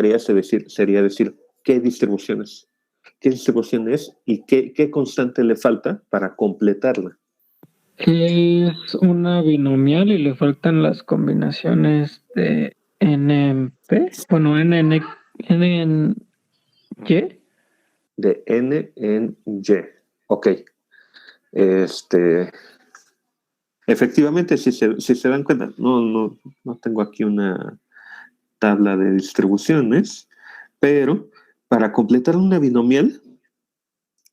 tarea sería decir qué distribución es. ¿Qué distribución es y qué constante le falta para completarla? Es una binomial y le faltan las combinaciones de NP, bueno, N en Y. De N en Y. Ok. Efectivamente, si se dan cuenta, no tengo aquí una tabla de distribuciones, pero para completar una binomial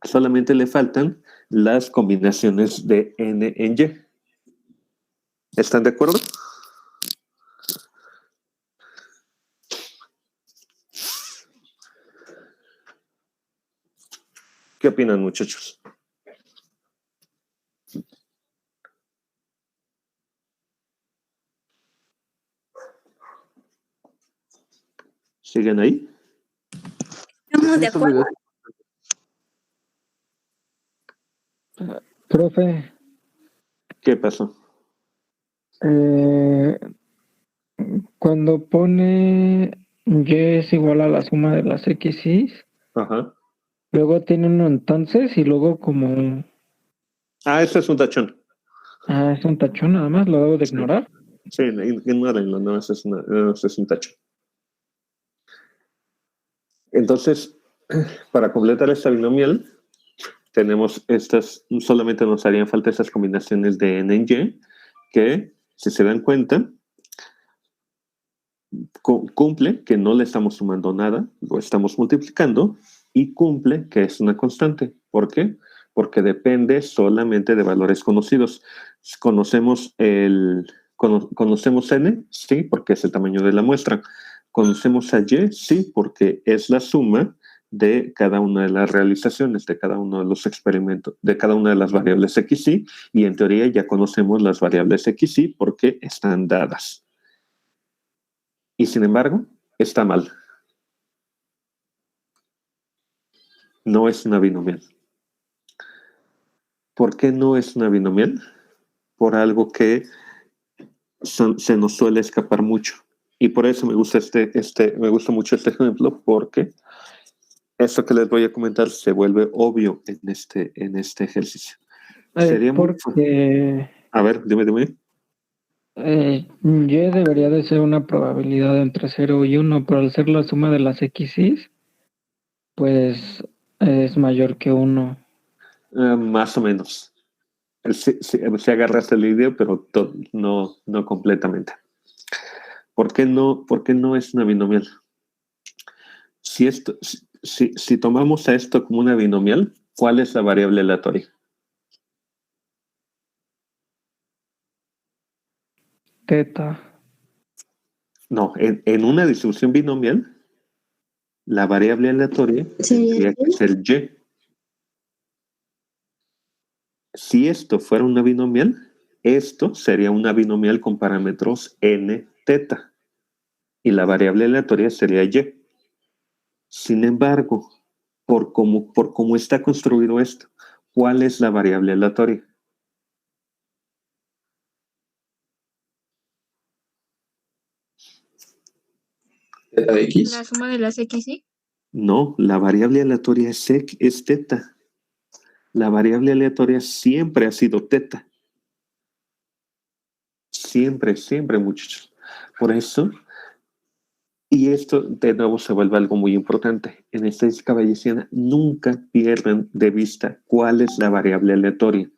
solamente le faltan las combinaciones de N en Y. ¿Están de acuerdo? ¿Qué opinan, muchachos? ¿Siguen ahí? Estamos de acuerdo. Profe, ¿Qué pasó? cuando pone Y es igual a la suma de las X, Ajá. luego tiene uno entonces y luego como... Eso es un tachón. es un tachón nada más, lo debo de ignorar. Sí, ignórenlo, no, eso es un tachón. Entonces, para completar esta binomial, tenemos solamente nos harían falta estas combinaciones de N en Y, que, si se dan cuenta, cumple que no le estamos sumando nada, lo estamos multiplicando, y cumple que es una constante. ¿Por qué? Porque depende solamente de valores conocidos. ¿Conocemos N? Sí, porque es el tamaño de la muestra. ¿Conocemos a Y? Sí, porque es la suma de cada una de las realizaciones, de cada uno de los experimentos, de cada una de las variables XY, y en teoría ya conocemos las variables XY porque están dadas. Y sin embargo, está mal. No es una binomial. ¿Por qué no es una binomial? Por algo que se nos suele escapar mucho. Y por eso me gusta me gusta mucho este ejemplo, porque esto que les voy a comentar se vuelve obvio en este ejercicio. Sería porque... A ver, dime. Y debería de ser una probabilidad entre 0 y 1, pero al ser la suma de las X, pues es mayor que 1. Más o menos. Si agarraste el idea, pero no completamente. ¿Por qué no es una binomial? Si tomamos a esto como una binomial, ¿cuál es la variable aleatoria? Teta. No, en una distribución binomial, la variable aleatoria tendría que ser Y. Si esto fuera una binomial, esto sería una binomial con parámetros n teta. Y la variable aleatoria sería Y. Sin embargo, por cómo está construido esto, ¿cuál es la variable aleatoria? ¿X? ¿La suma de las X, sí? No, la variable aleatoria es teta. La variable aleatoria siempre ha sido teta. Siempre, muchachos. Por eso, y esto de nuevo se vuelve algo muy importante. En estadística bayesiana nunca pierdan de vista cuál es la variable aleatoria.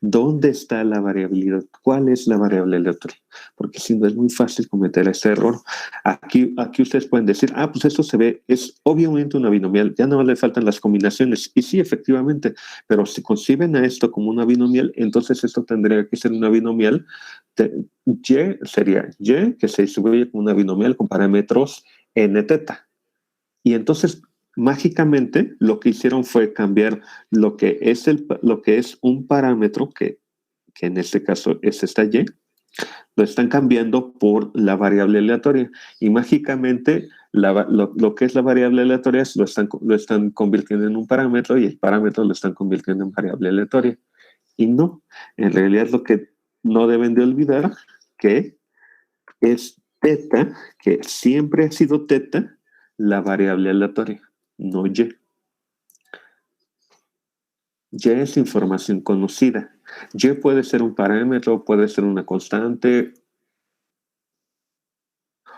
¿Dónde está la variabilidad? ¿Cuál es la variable aleatoria? Porque si no es muy fácil cometer ese error. Aquí ustedes pueden decir, pues esto es obviamente una binomial, ya no le faltan las combinaciones. Y sí, efectivamente, pero si conciben a esto como una binomial, entonces esto tendría que ser una binomial. Y sería Y, que se distribuye como una binomial con parámetros n teta. Y entonces, mágicamente, lo que hicieron fue cambiar lo que es un parámetro, que en este caso es esta Y, lo están cambiando por la variable aleatoria. Y mágicamente, lo que es la variable aleatoria lo están convirtiendo en un parámetro, y el parámetro lo están convirtiendo en variable aleatoria. Y no, en realidad lo que no deben de olvidar que es teta, que siempre ha sido teta, la variable aleatoria, no Y. Y es información conocida. Y puede ser un parámetro, puede ser una constante,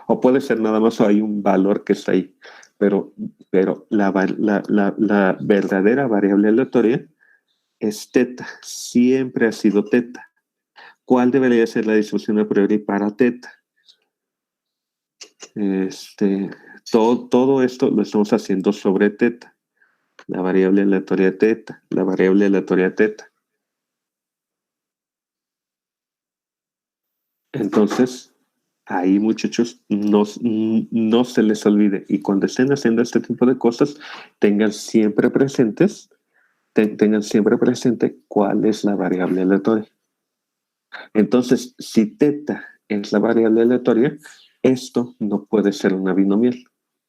o puede ser nada más o hay un valor que está ahí. Pero la verdadera variable aleatoria es teta. Siempre ha sido teta. ¿Cuál debería ser la distribución a priori para teta? Todo esto lo estamos haciendo sobre teta. La variable aleatoria teta. La variable aleatoria teta. Entonces, ahí muchachos, no se les olvide. Y cuando estén haciendo este tipo de cosas, tengan siempre presentes, tengan siempre presente cuál es la variable aleatoria. Entonces, si teta es la variable aleatoria, esto no puede ser una binomial.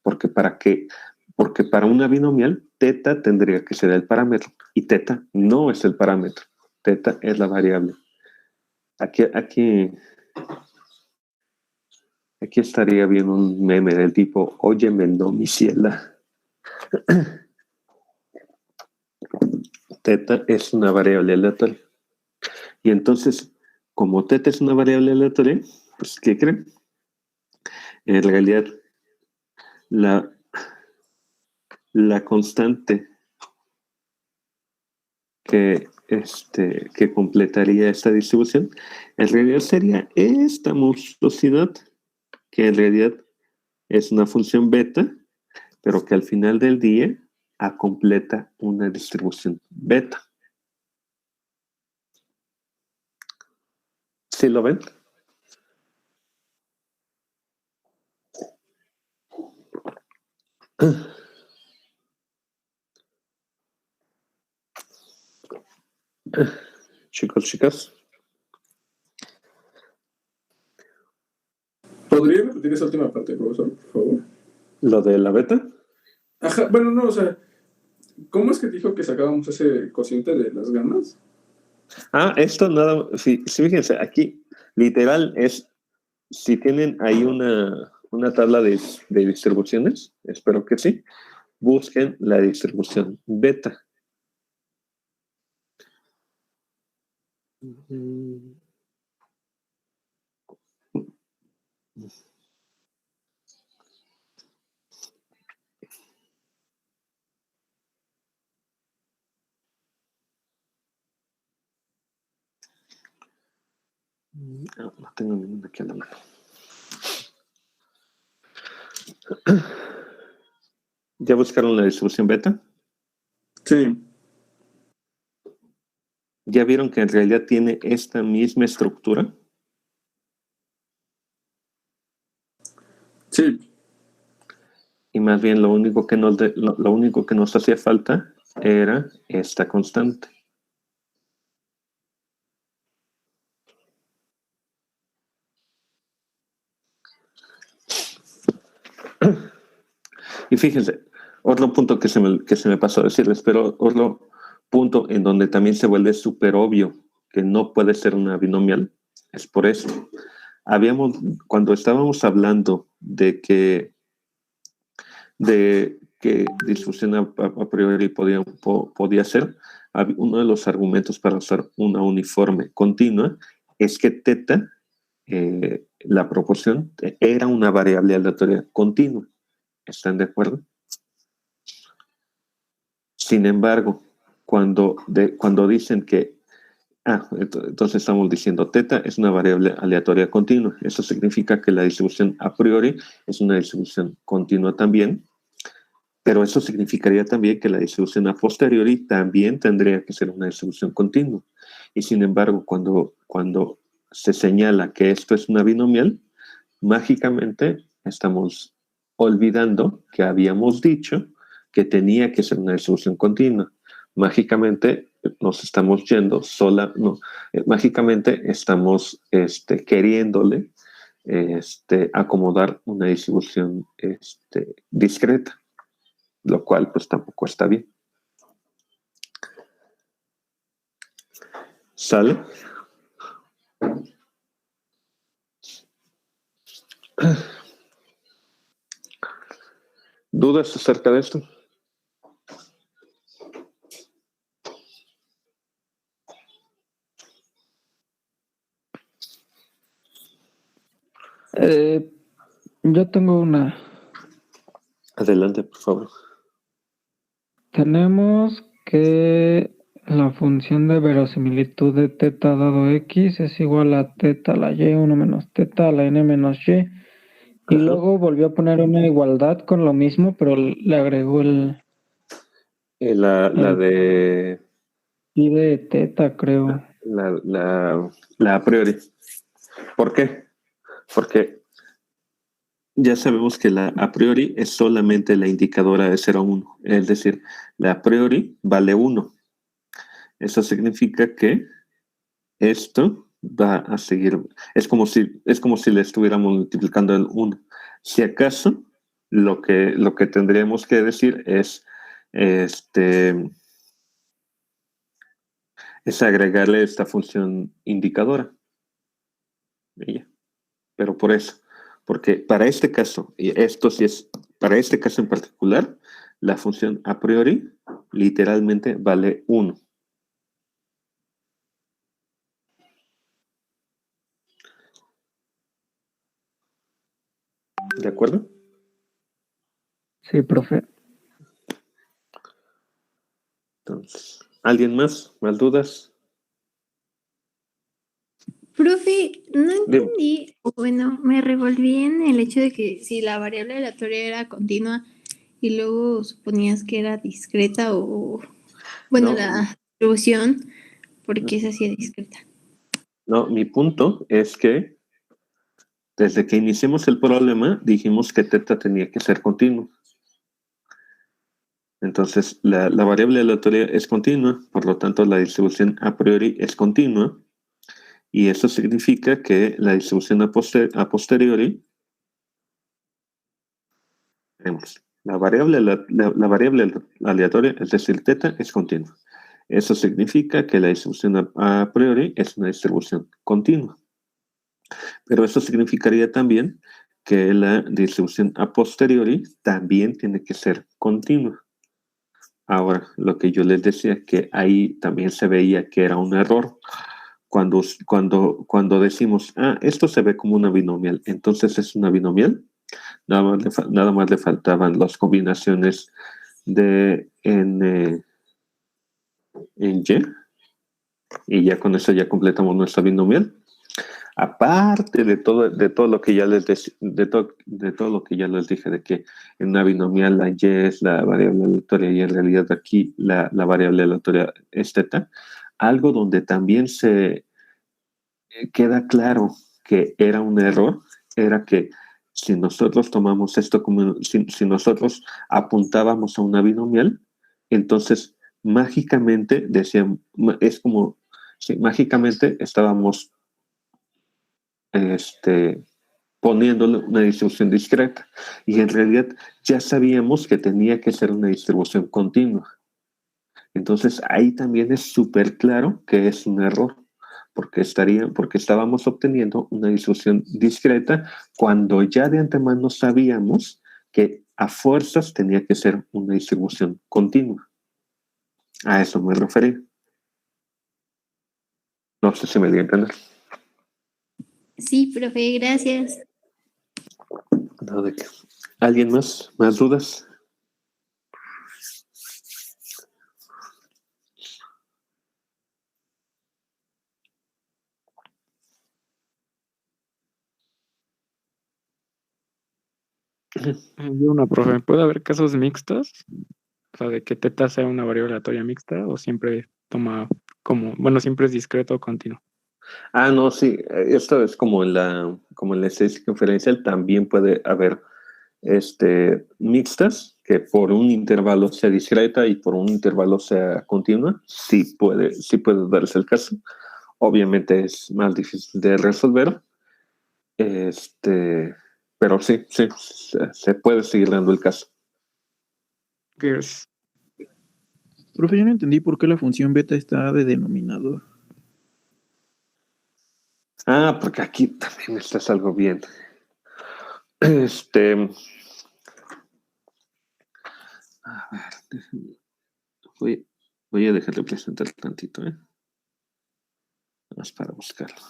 Porque para qué? Porque para una binomial, teta tendría que ser el parámetro. Y teta no es el parámetro. Teta es la variable. Aquí estaría bien un meme del tipo, óyeme, no, mi ciela. Teta es una variable aleatoria. Y entonces, como teta es una variable aleatoria, pues, ¿qué creen? En realidad, la constante que completaría esta distribución, en realidad sería esta monstruosidad, que en realidad es una función beta, pero que al final del día completa una distribución beta. ¿Sí lo ven? Chicos, chicas. ¿Podría repetir esa última parte, profesor, por favor? ¿Lo de la beta? Ajá, bueno, no, o sea, ¿cómo es que dijo que sacábamos ese cociente de las gamas? Esto nada, sí, fíjense, aquí literal es, si tienen ahí una tabla de distribuciones, espero que sí, busquen la distribución beta. No tengo ninguna aquí a la mano. ¿Ya buscaron la distribución beta? Sí. ¿Ya vieron que en realidad tiene esta misma estructura? Sí. Y más bien lo único que nos hacía falta era esta constante. Y fíjense, otro punto que se me pasó a decirles, pero otro punto en donde también se vuelve súper obvio que no puede ser una binomial, es por esto. Cuando estábamos hablando de que distribución a priori podía ser, uno de los argumentos para usar una uniforme continua es que teta, la proporción, era una variable aleatoria continua. ¿Están de acuerdo? Sin embargo, cuando dicen que, entonces estamos diciendo teta es una variable aleatoria continua. Eso significa que la distribución a priori es una distribución continua también, pero eso significaría también que la distribución a posteriori también tendría que ser una distribución continua. Y sin embargo, cuando se señala que esto es una binomial, mágicamente estamos olvidando que habíamos dicho que tenía que ser una distribución continua. Mágicamente nos estamos yendo mágicamente estamos queriéndole acomodar una distribución discreta, lo cual pues tampoco está bien. ¿Sale? ¿Dudas acerca de esto? Yo tengo una. Adelante, por favor. Tenemos que la función de verosimilitud de teta dado x es igual a teta a la y 1 menos teta a la n menos y. Y Ajá. luego volvió a poner una igualdad con lo mismo, pero le agregó La de y de teta, creo. la a priori. ¿Por qué? Porque ya sabemos que la a priori es solamente la indicadora de 0 a 1. Es decir, la a priori vale 1. Eso significa que esto va a seguir. Es como si le estuviéramos multiplicando el 1. Si acaso, lo que tendríamos que decir es agregarle esta función indicadora. Pero por eso, porque para este caso, y esto sí es, para este caso en particular, la función a priori literalmente vale 1. ¿De acuerdo? Sí, profe. Entonces, ¿alguien más? ¿Más dudas? Profe, no Dime. entendí, o bueno, me revolví en el hecho de que si la variable aleatoria era continua y luego suponías que era discreta o, bueno, No. la distribución, ¿por qué se hacía discreta? No, mi punto es que desde que iniciamos el problema dijimos que teta tenía que ser continuo. Entonces, la variable aleatoria es continua, por lo tanto la distribución a priori es continua. Y eso significa que la distribución a posteriori, tenemos la variable aleatoria, es decir, teta, es continua. Eso significa que la distribución a priori es una distribución continua. Pero eso significaría también que la distribución a posteriori también tiene que ser continua. Ahora, lo que yo les decía, que ahí también se veía que era un error. Cuando decimos, esto se ve como una binomial, entonces es una binomial, nada más le faltaban las combinaciones de en Y ya con eso ya completamos nuestra binomial. Aparte de todo lo que ya de todo lo que ya les dije, de que en una binomial la y es la variable aleatoria y en realidad aquí la variable aleatoria es teta, algo donde también se queda claro que era un error, era que si nosotros tomamos esto como, si nosotros apuntábamos a una binomial, entonces mágicamente decían, es como si mágicamente estábamos poniéndole una distribución discreta y en realidad ya sabíamos que tenía que ser una distribución continua. Entonces ahí también es súper claro que es un error porque estábamos obteniendo una distribución discreta cuando ya de antemano sabíamos que a fuerzas tenía que ser una distribución continua. A eso me referí. No sé si me di a entender. Sí, profe, gracias. No, ¿de qué? ¿Alguien más? ¿Más dudas? Yo una, profe, ¿puede haber casos mixtos? O sea, de que teta sea una variable aleatoria mixta o siempre toma como, bueno, siempre es discreto o continuo. No, sí, esto es como en la estadística inferencial, también puede haber mixtas, que por un intervalo sea discreta y por un intervalo sea continua, sí puede darse el caso. Obviamente es más difícil de resolver, pero sí, se puede seguir dando el caso. Pues, Profe, yo no entendí por qué la función beta está de denominador. Porque aquí también estás algo bien. A ver, voy a dejar de presentar tantito, más para buscarlo.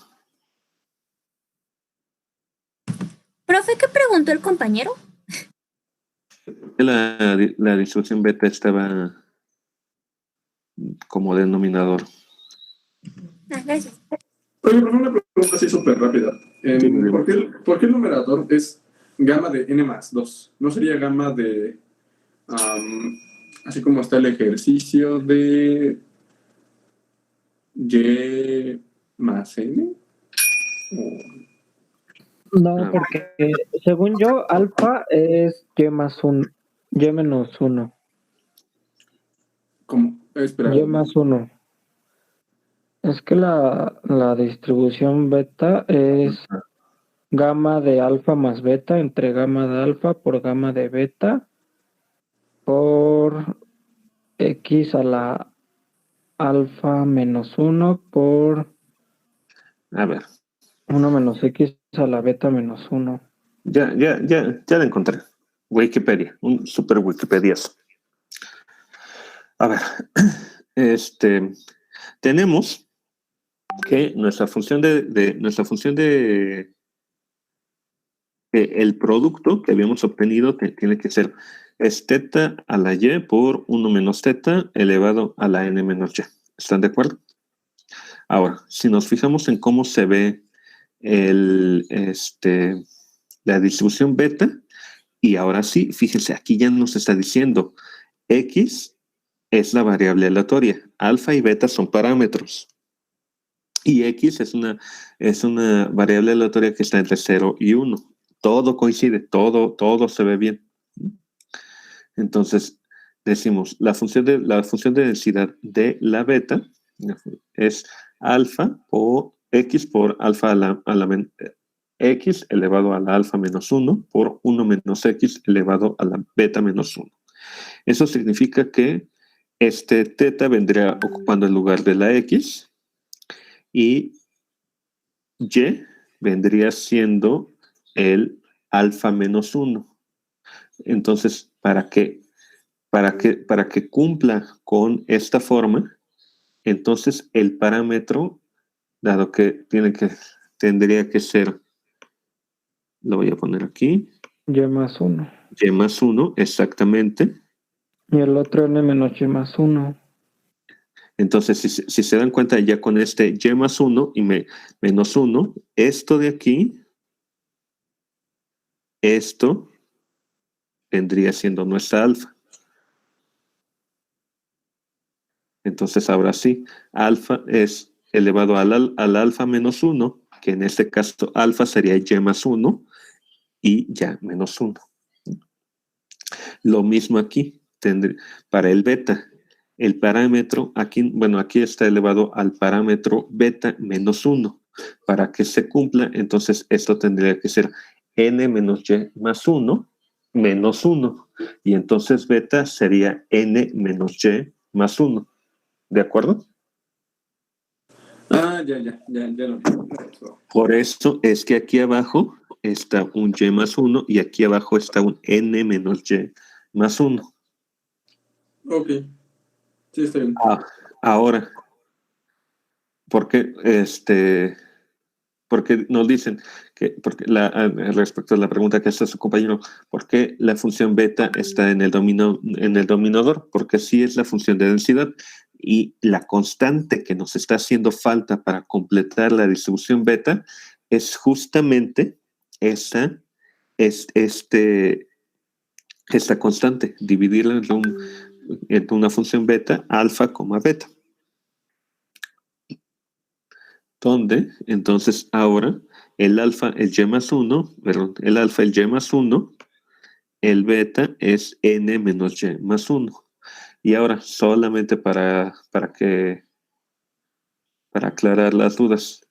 Profe, ¿qué preguntó el compañero? La distribución beta estaba como denominador. Gracias. Oye, profe, una pregunta así súper rápida. Sí, dime. ¿Por qué el numerador es gamma de n más 2? ¿No sería gamma de, así como está el ejercicio de y más n? No, porque según yo, alfa es y más un, y menos uno. ¿Cómo? Espera. Y más uno. Es que la distribución beta es gamma de alfa más beta entre gamma de alfa por gamma de beta por x a la alfa menos 1 por A ver, 1 menos x a la beta menos 1. ya la encontré. Wikipedia, un super Wikipediazo. A ver, tenemos que nuestra función de el producto que habíamos obtenido tiene que ser es teta a la y por 1 menos teta elevado a la n menos y. ¿Están de acuerdo? Ahora, si nos fijamos en cómo se ve la distribución beta, y ahora sí, fíjense, aquí ya nos está diciendo x es la variable aleatoria, alfa y beta son parámetros. Y x es una variable aleatoria que está entre 0 y 1. Todo coincide, todo se ve bien. Entonces, decimos, la función de densidad de la beta es alfa o x por alfa x elevado a la alfa menos 1 por 1 menos x elevado a la beta menos 1. Eso significa que teta vendría ocupando el lugar de la x y y vendría siendo el alfa menos 1. Entonces, para que cumpla con esta forma, entonces el parámetro, dado que tendría que ser, lo voy a poner aquí, Y más 1. y más 1, exactamente. Y el otro n menos y más 1. Entonces, si se dan cuenta, ya con y más 1 y menos 1, esto de aquí, esto vendría siendo nuestra alfa. Entonces, ahora sí, alfa es elevado al alfa menos 1, que en este caso alfa sería y más 1 y ya menos 1. Lo mismo aquí, para el beta. El parámetro, aquí está elevado al parámetro beta menos 1. Para que se cumpla, entonces esto tendría que ser n menos y más 1 menos 1. Y entonces beta sería n menos y más 1. ¿De acuerdo? Ya lo vi. Por eso es que aquí abajo está un y más 1 y aquí abajo está un n menos y más 1. Ok. Sí, está bien. Ahora, ¿por qué porque nos dicen respecto a la pregunta que hace su compañero, ¿por qué la función beta está en el denominador? Porque sí es la función de densidad y la constante que nos está haciendo falta para completar la distribución beta es justamente esta constante, dividirla entre una función beta, alfa, beta. Donde entonces ahora el alfa es y más 1, el alfa es y más 1, el beta es n menos y más 1. Y ahora solamente para aclarar las dudas,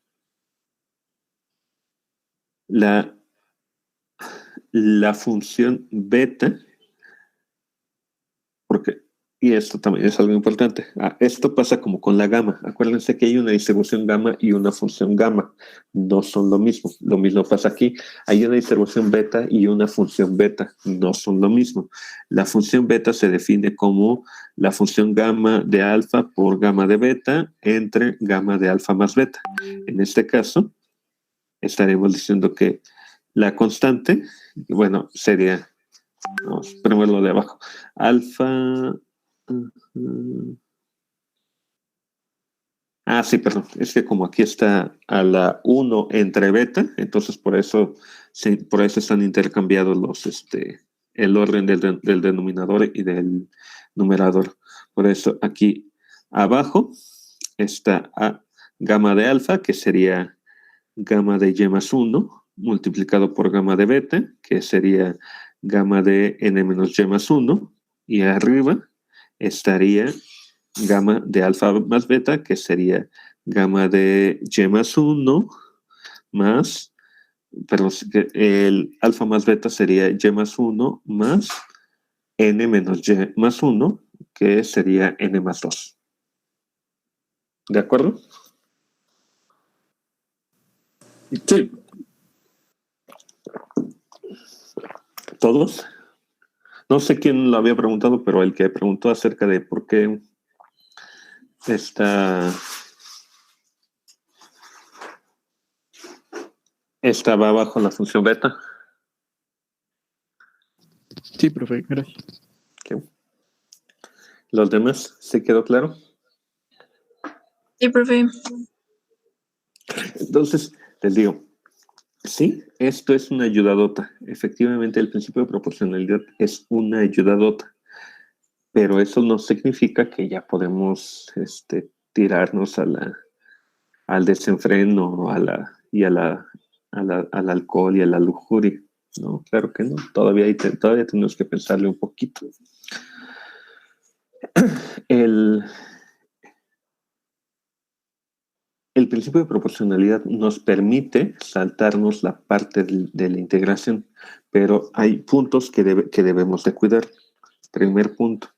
la función beta, Y esto también es algo importante. Esto pasa como con la gamma. Acuérdense que hay una distribución gamma y una función gamma. No son lo mismo. Lo mismo pasa aquí. Hay una distribución beta y una función beta. No son lo mismo. La función beta se define como la función gamma de alfa por gamma de beta entre gamma de alfa más beta. En este caso, estaremos diciendo que la constante, bueno, sería, vamos, ponerlo de abajo, alfa. Sí, perdón. Es que como aquí está a la 1 entre beta, entonces por eso están intercambiados el orden del denominador y del numerador. Por eso aquí abajo está gamma de alfa, que sería gamma de y más 1, multiplicado por gamma de beta, que sería gamma de n menos y más 1, y arriba estaría gamma de alfa más beta, que sería gamma de y más 1 más, perdón, el alfa más beta sería y más 1 más n menos y más 1, que sería n más 2. ¿De acuerdo? Sí. ¿Todos? No sé quién lo había preguntado, pero el que preguntó acerca de por qué estaba abajo la función beta. Sí, profe, gracias. Okay. ¿Los demás? ¿Se quedó claro? Sí, profe. Entonces, les digo, sí, esto es una ayudadota. Efectivamente, el principio de proporcionalidad es una ayudadota, pero eso no significa que ya podemos tirarnos al desenfreno, al alcohol y a la lujuria. No, claro que no. Todavía tenemos que pensarle un poquito. El principio de proporcionalidad nos permite saltarnos la parte de la integración, pero hay puntos que debemos de cuidar. Primer punto,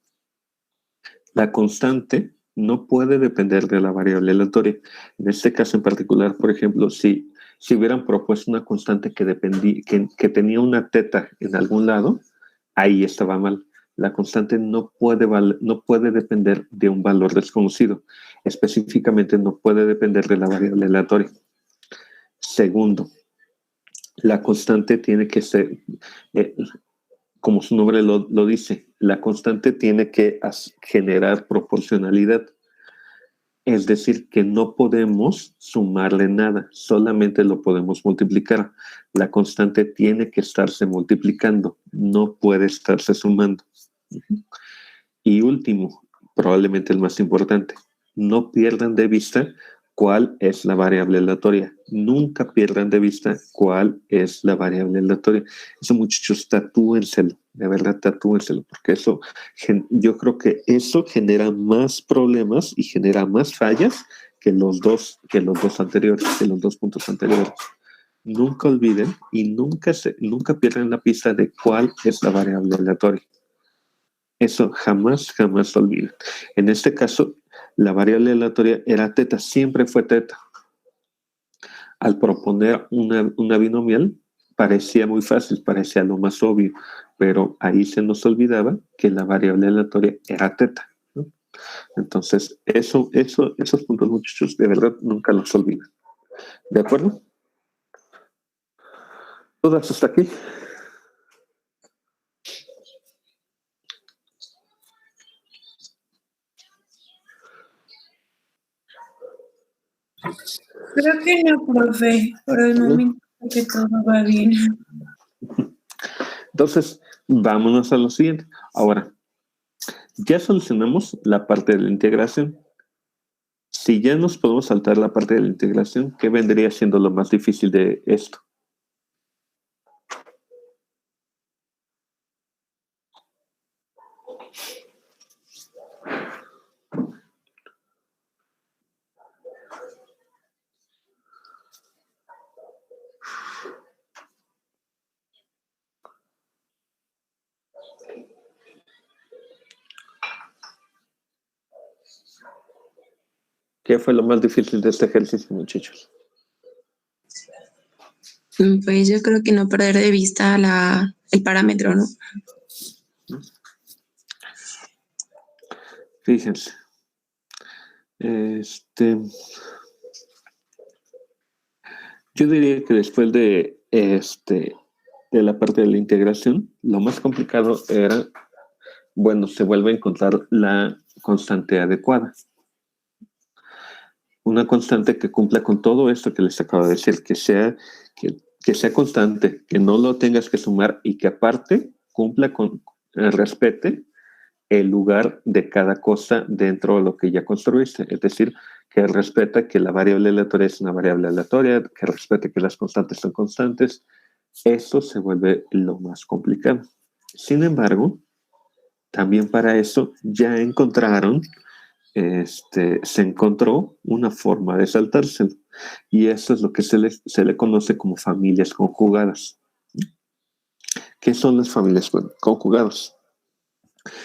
la constante no puede depender de la variable aleatoria. En este caso en particular, por ejemplo, si hubieran propuesto una constante que tenía una teta en algún lado, ahí estaba mal. La constante no puede depender de un valor desconocido. Específicamente no puede depender de la variable aleatoria. Segundo, la constante tiene que ser, como su nombre lo dice, la constante tiene que generar proporcionalidad. Es decir, que no podemos sumarle nada, solamente lo podemos multiplicar. La constante tiene que estarse multiplicando, no puede estarse sumando. Y último, probablemente el más importante, no pierdan de vista cuál es la variable aleatoria. Nunca pierdan de vista cuál es la variable aleatoria. Eso, muchachos, tatúenselo, de verdad tatúenselo, porque yo creo que eso genera más problemas y genera más fallas que los dos anteriores, que los 2 puntos anteriores. Nunca olviden y nunca pierdan la pista de cuál es la variable aleatoria. Eso jamás lo olviden. En este caso, la variable aleatoria era teta, siempre fue teta. Al proponer una binomial, parecía muy fácil, parecía lo más obvio, pero ahí se nos olvidaba que la variable aleatoria era teta, ¿no? Entonces, esos puntos, muchachos, de verdad nunca los olviden. ¿De acuerdo? ¿Todas hasta aquí? Creo que no, profe. Por el momento creo que todo va bien. Entonces, vámonos a lo siguiente. Ahora, ya solucionamos la parte de la integración. Si ya nos podemos saltar la parte de la integración, ¿qué vendría siendo lo más difícil de esto? ¿Qué fue lo más difícil de este ejercicio, muchachos? Pues yo creo que no perder de vista el parámetro, ¿no? Fíjense. Yo diría que después de la parte de la integración, lo más complicado era, bueno, se vuelve a encontrar la constante adecuada. Una constante que cumpla con todo esto que les acabo de decir, que sea constante, que no lo tengas que sumar y que aparte cumpla con, respete el lugar de cada cosa dentro de lo que ya construiste. Es decir, que respeta que la variable aleatoria es una variable aleatoria, que respete que las constantes son constantes. Eso se vuelve lo más complicado. Sin embargo, también para eso ya encontraron, se encontró una forma de saltarse. Y eso es lo que se le conoce como familias conjugadas. ¿Qué son las familias conjugadas?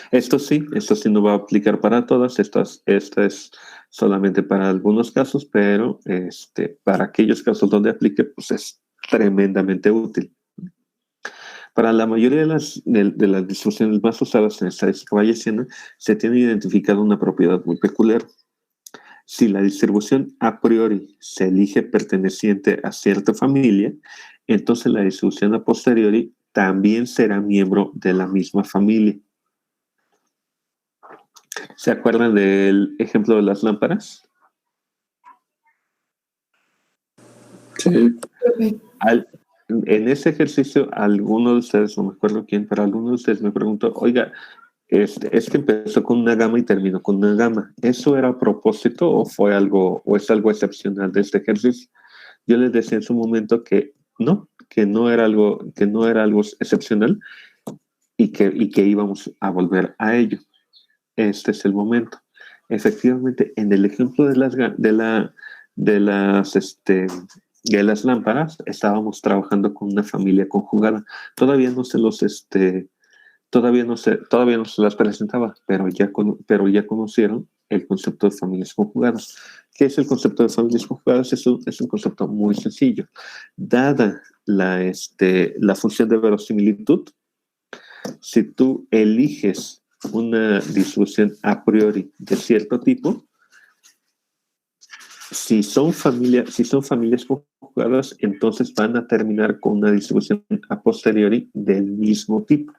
Esto sí no va a aplicar para todas, esta es solamente para algunos casos, pero para aquellos casos donde aplique, pues es tremendamente útil. Para la mayoría de las distribuciones más usadas en estadística bayesiana, se tiene identificado una propiedad muy peculiar. Si la distribución a priori se elige perteneciente a cierta familia, entonces la distribución a posteriori también será miembro de la misma familia. ¿Se acuerdan del ejemplo de las lámparas? Sí. En ese ejercicio, alguno de ustedes, no me acuerdo quién, pero alguno de ustedes me preguntó, oiga, es que empezó con una gama y terminó con una gama. ¿Eso era a propósito o fue algo, o es algo excepcional de este ejercicio? Yo les decía en su momento que no era algo excepcional y que íbamos a volver a ello. Este es el momento. Efectivamente, en el ejemplo de las lámparas, estábamos trabajando con una familia conjugada. Todavía no se las presentaba, pero ya conocieron el concepto de familias conjugadas. ¿Qué es el concepto de familias conjugadas? Es un concepto muy sencillo. Dada la función de verosimilitud, si tú eliges una distribución a priori de cierto tipo, si son familias conjugadas, entonces van a terminar con una distribución a posteriori del mismo tipo.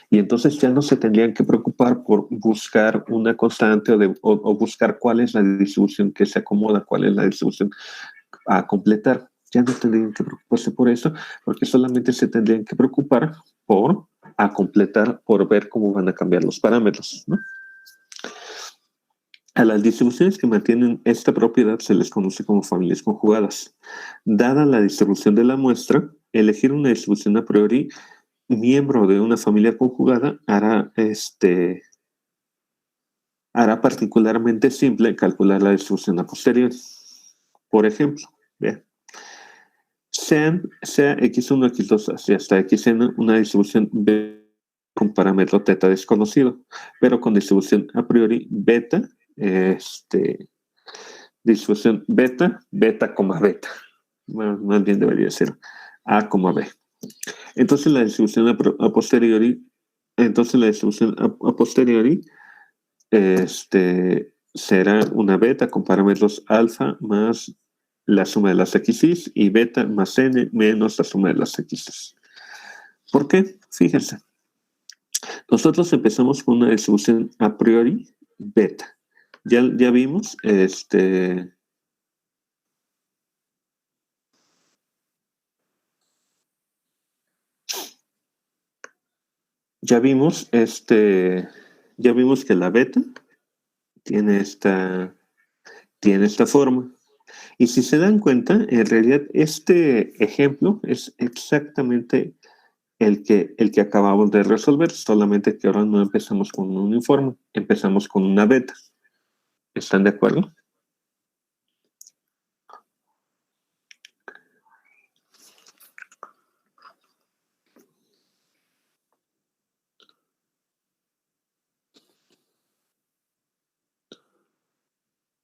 Y entonces ya no se tendrían que preocupar por buscar una constante o buscar cuál es la distribución que se acomoda, cuál es la distribución a completar. Ya no tendrían que preocuparse por eso, porque solamente se tendrían que preocupar por a completar, por ver cómo van a cambiar los parámetros, ¿no? A las distribuciones que mantienen esta propiedad se les conoce como familias conjugadas. Dada la distribución de la muestra, elegir una distribución a priori miembro de una familia conjugada hará particularmente simple calcular la distribución a posteriori. Por ejemplo, vean, sea x1, x2 así hasta xn una distribución b con parámetro teta desconocido, pero con distribución a priori beta, distribución beta, beta, bueno, más bien debería ser a, b. Entonces la distribución a posteriori será una beta con parámetros alfa más la suma de las x's y beta más n menos la suma de las x's. ¿Por qué? Fíjense. Nosotros empezamos con una distribución a priori beta. Ya vimos, ya vimos que la beta tiene esta forma. Y si se dan cuenta, en realidad este ejemplo es exactamente el que acabamos de resolver, solamente que ahora no empezamos con un uniforme, empezamos con una beta. ¿Están de acuerdo?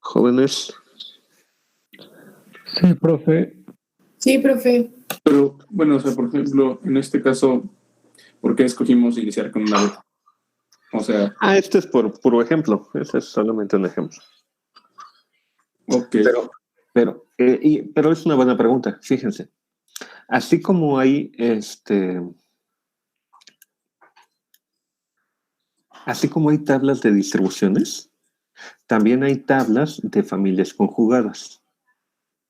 Jóvenes. Sí, profe. Sí, profe. Pero, bueno, o sea, por ejemplo, en este caso, ¿por qué escogimos iniciar con una beta? O sea, Este es por puro ejemplo. Ese es solamente un ejemplo. ok. Pero es una buena pregunta. Fíjense. Así como hay tablas de distribuciones, también hay tablas de familias conjugadas.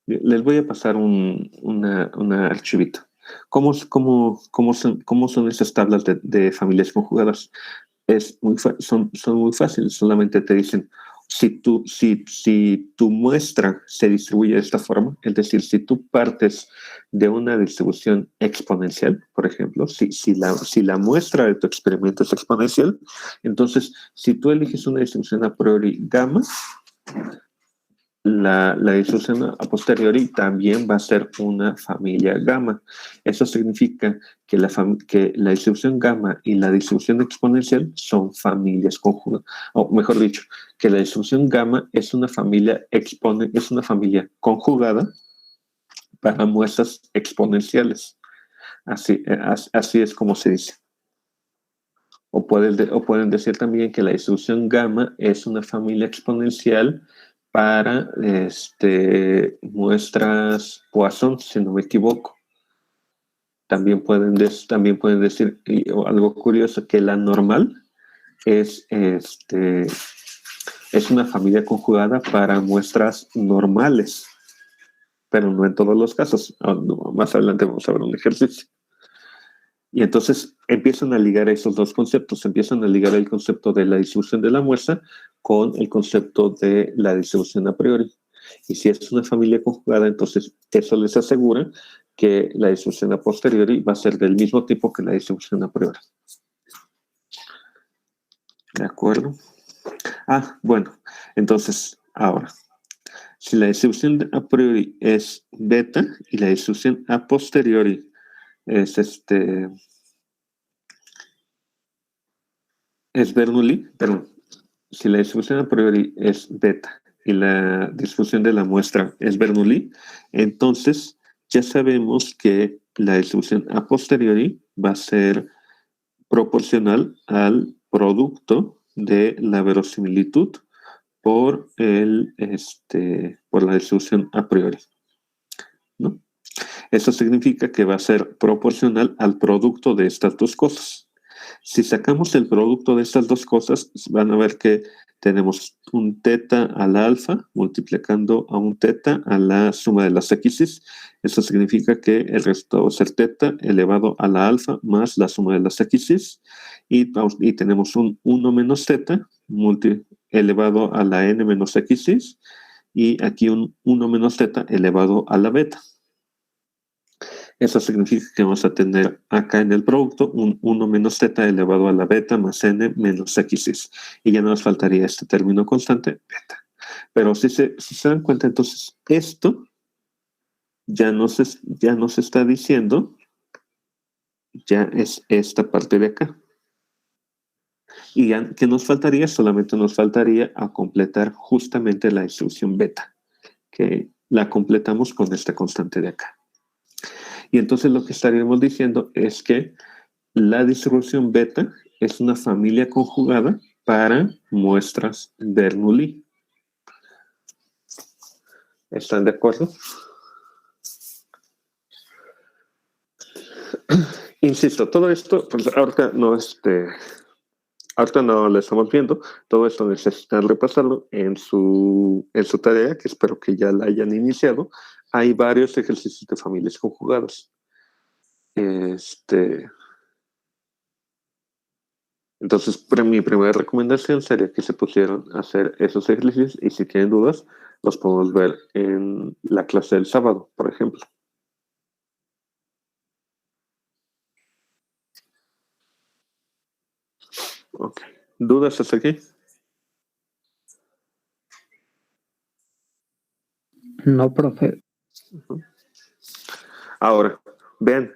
Les voy a pasar una archivito. ¿Cómo son esas tablas de familias conjugadas? Son muy fáciles. Solamente te dicen, si tu muestra se distribuye de esta forma, es decir, si tú partes de una distribución exponencial, por ejemplo, si la muestra de tu experimento es exponencial, entonces, si tú eliges una distribución a priori gamma, la distribución a posteriori también va a ser una familia gamma. Eso significa que la distribución gamma y la distribución exponencial son familias conjugadas. O mejor dicho, que la distribución gamma es una familia conjugada para muestras exponenciales. Así es como se dice. O pueden decir también que la distribución gamma es una familia exponencial para muestras Poisson, si no me equivoco. También pueden decir algo curioso, que la normal es una familia conjugada para muestras normales, pero no en todos los casos. Más adelante vamos a ver un ejercicio. Y entonces empiezan a ligar esos dos conceptos, empiezan a ligar el concepto de la distribución de la muestra con el concepto de la distribución a priori. Y si es una familia conjugada, entonces eso les asegura que la distribución a posteriori va a ser del mismo tipo que la distribución a priori. ¿De acuerdo? Bueno, entonces, ahora, si la distribución a priori es beta y la distribución a posteriori es Bernoulli, perdón, si la distribución a priori es beta y la distribución de la muestra es Bernoulli, entonces ya sabemos que la distribución a posteriori va a ser proporcional al producto de la verosimilitud por la distribución a priori, ¿no? Eso significa que va a ser proporcional al producto de estas dos cosas. Si sacamos el producto de estas dos cosas, van a ver que tenemos un teta a la alfa multiplicando a un teta a la suma de las x's. Eso significa que el resultado va a ser teta elevado a la alfa más la suma de las x's. Y tenemos un 1 menos teta elevado a la n menos x's. Y aquí un 1 menos teta elevado a la beta. Eso significa que vamos a tener acá en el producto un 1 menos teta elevado a la beta más n menos x's. Y ya nos faltaría este término constante, beta. Pero si se dan cuenta, entonces, esto ya nos está diciendo, ya es esta parte de acá. Y ya, ¿qué nos faltaría? Solamente nos faltaría a completar justamente la distribución beta, que la completamos con esta constante de acá. Y entonces lo que estaríamos diciendo es que la distribución beta es una familia conjugada para muestras Bernoulli. ¿Están de acuerdo? Insisto, todo esto, pues ahorita no lo estamos viendo, todo esto necesitan repasarlo en su tarea, que espero que ya la hayan iniciado. Hay varios ejercicios de familias conjugadas. Entonces, mi primera recomendación sería que se pusieran a hacer esos ejercicios y si tienen dudas, los podemos ver en la clase del sábado, por ejemplo. Ok. ¿Dudas hasta aquí? No, profe. Ahora, vean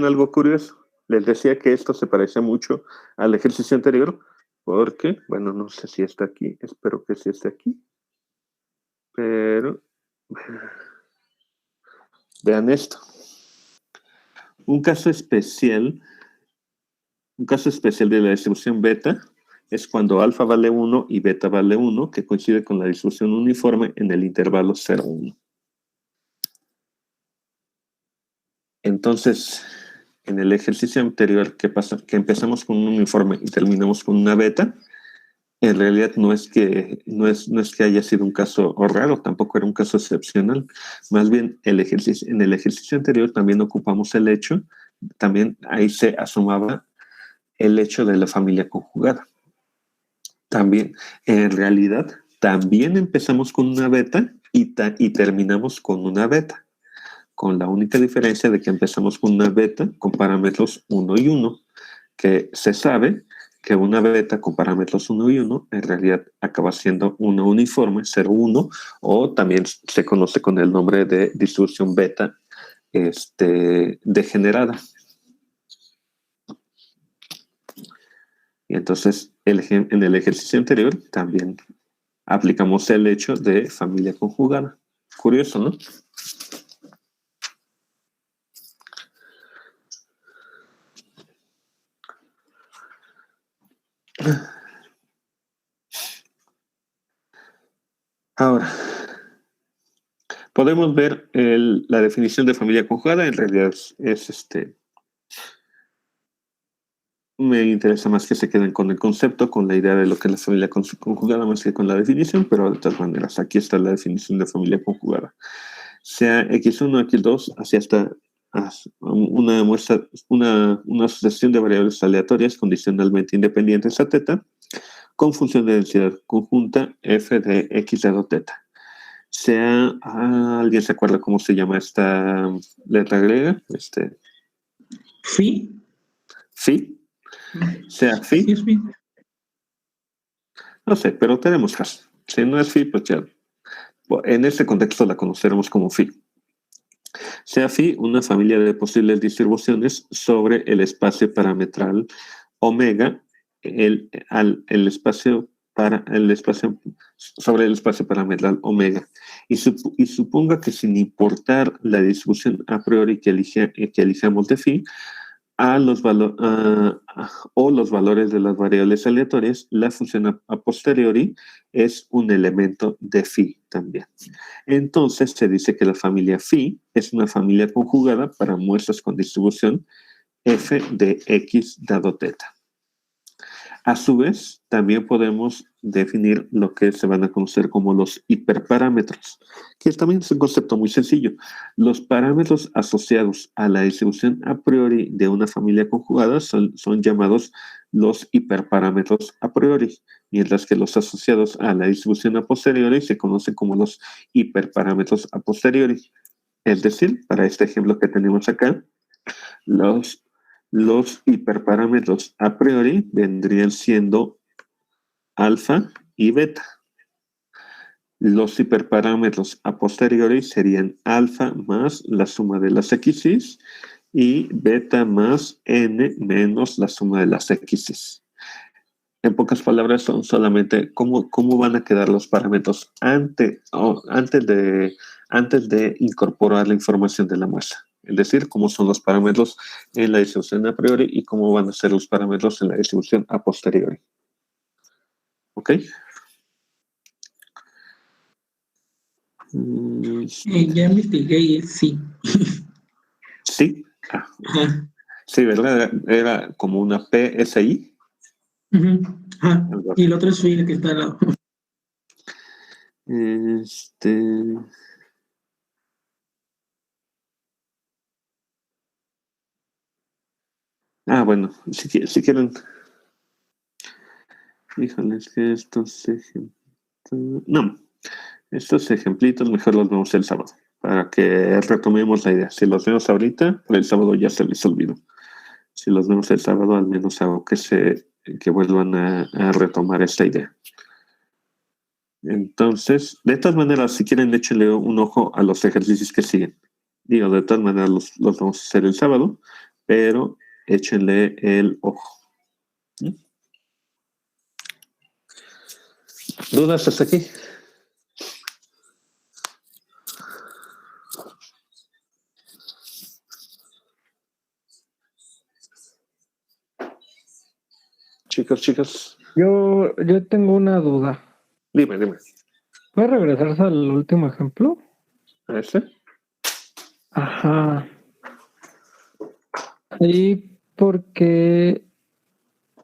algo curioso. Les decía que esto se parece mucho al ejercicio anterior, porque, bueno, no sé si está aquí, espero que sí esté aquí. Pero vean esto. Un caso especial de la distribución beta es cuando alfa vale 1 y beta vale 1, que coincide con la distribución uniforme en el intervalo 0,1. Entonces, en el ejercicio anterior, ¿qué pasa? Que empezamos con un uniforme y terminamos con una beta. En realidad no es que haya sido un caso raro, tampoco era un caso excepcional. Más bien, en el ejercicio anterior también ocupamos el hecho, también ahí se asomaba el hecho de la familia conjugada. También, en realidad, también empezamos con una beta y terminamos con una beta, con la única diferencia de que empezamos con una beta con parámetros 1 y 1, que se sabe que una beta con parámetros 1 y 1 en realidad acaba siendo una uniforme 0,1, o también se conoce con el nombre de distribución beta degenerada. Y entonces en el ejercicio anterior también aplicamos el hecho de familia conjugada. Curioso, ¿no? Ahora, podemos ver la definición de familia conjugada. En realidad me interesa más que se queden con el concepto, con la idea de lo que es la familia conjugada, más que con la definición, pero de todas maneras, aquí está la definición de familia conjugada. Sea X1, X2, así hasta una asociación de variables aleatorias condicionalmente independientes a teta, con función de densidad conjunta f de x dado teta. Sea, ¿alguien se acuerda cómo se llama esta letra griega? ¿Phi? ¿Phi? ¿Sea phi? Sí, es phi. No sé, pero tenemos caso. Si no es phi, pues ya. En este contexto la conoceremos como phi. Sea phi una familia de posibles distribuciones sobre el espacio parametral omega, sobre el espacio parametral omega, y suponga que sin importar la distribución a priori que elijamos de phi, o los valores de las variables aleatorias, la función a posteriori es un elemento de phi también. Entonces se dice que la familia phi es una familia conjugada para muestras con distribución f de x dado teta. A su vez, también podemos definir lo que se van a conocer como los hiperparámetros, que también es un concepto muy sencillo. Los parámetros asociados a la distribución a priori de una familia conjugada son llamados los hiperparámetros a priori, mientras que los asociados a la distribución a posteriori se conocen como los hiperparámetros a posteriori. Es decir, para este ejemplo que tenemos acá, los hiperparámetros a priori vendrían siendo alfa y beta. Los hiperparámetros a posteriori serían alfa más la suma de las x's y beta más n menos la suma de las x's. En pocas palabras, son solamente cómo van a quedar los parámetros antes de incorporar la información de la muestra. Es decir, cómo son los parámetros en la distribución a priori y cómo van a ser los parámetros en la distribución a posteriori. ¿Ok? Ya investigué y es sí. ¿Sí? Sí, ¿verdad? Era como una PSI. Y el otro es phi, que está al lado. Bueno, si quieren. Híjole, es que estos ejemplitos mejor los vemos el sábado, para que retomemos la idea. Si los vemos ahorita, el sábado ya se les olvidó. Si los vemos el sábado, al menos hago que vuelvan a retomar esta idea. Entonces, de todas maneras, si quieren, échenle un ojo a los ejercicios que siguen. Digo, de todas maneras los vamos a hacer el sábado, pero échenle el ojo. ¿Dudas hasta aquí? chicos? Yo tengo una duda. Dime. ¿Puedes regresarse al último ejemplo? ¿A ese? Ajá. Ahí porque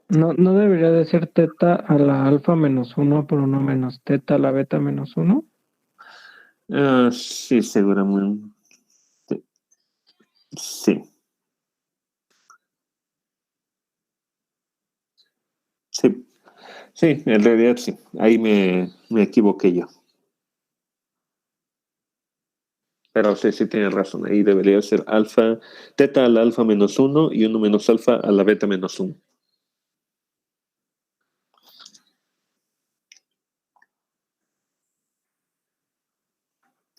no debería de ser teta a la alfa menos 1 por 1 menos teta a la beta menos 1. Sí, seguramente. Sí. Sí, en realidad sí. Ahí me equivoqué yo. Pero sí tienes razón. Ahí debería ser alfa, teta a la alfa menos 1 y 1 menos alfa a la beta menos 1.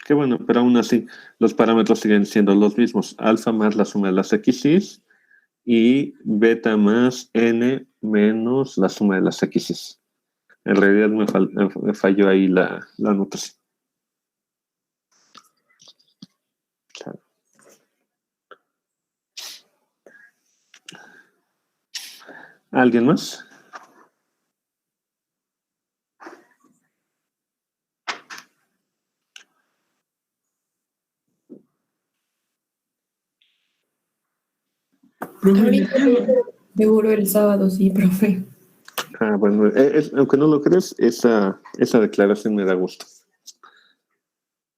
Qué bueno, pero aún así los parámetros siguen siendo los mismos. Alfa más la suma de las x's y beta más n menos la suma de las x's. En realidad me falló ahí la notación. ¿Alguien más? Profe, Ahorita seguro el sábado, sí, profe. Bueno, aunque no lo crees, esa declaración me da gusto.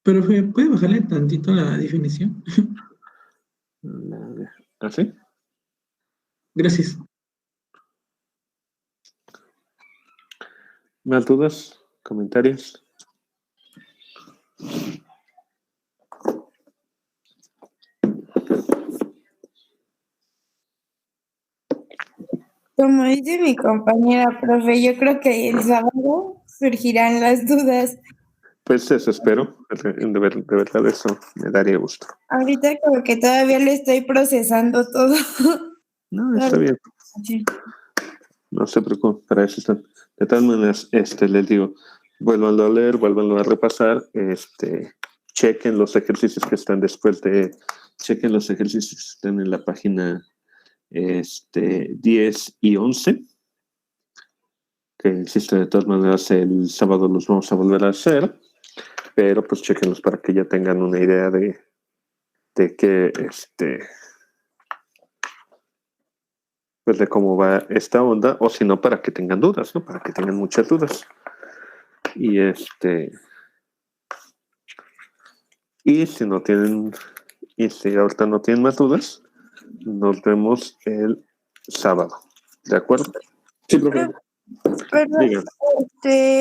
profe, ¿puede bajarle tantito la definición? ¿Así? Gracias. ¿Más dudas? ¿Comentarios? Como dice mi compañera, profe, yo creo que el sábado surgirán las dudas. Pues eso espero. De verdad eso me daría gusto. Ahorita como que todavía lo estoy procesando todo. No, está bien. Sí. No se preocupen, para eso están. De todas maneras, les digo, vuélvanlo a leer, vuélvanlo a repasar, chequen los ejercicios que están chequen los ejercicios que están en la página 10 y 11, que insisto, de todas maneras el sábado los vamos a volver a hacer, pero pues chequenlos para que ya tengan una idea de que pues de cómo va esta onda, o si no, para que tengan dudas, ¿no? Para que tengan muchas dudas. Y si no tienen, y si ahorita no tienen más dudas, nos vemos el sábado. ¿De acuerdo? Sí, profe. Perdón, Digan.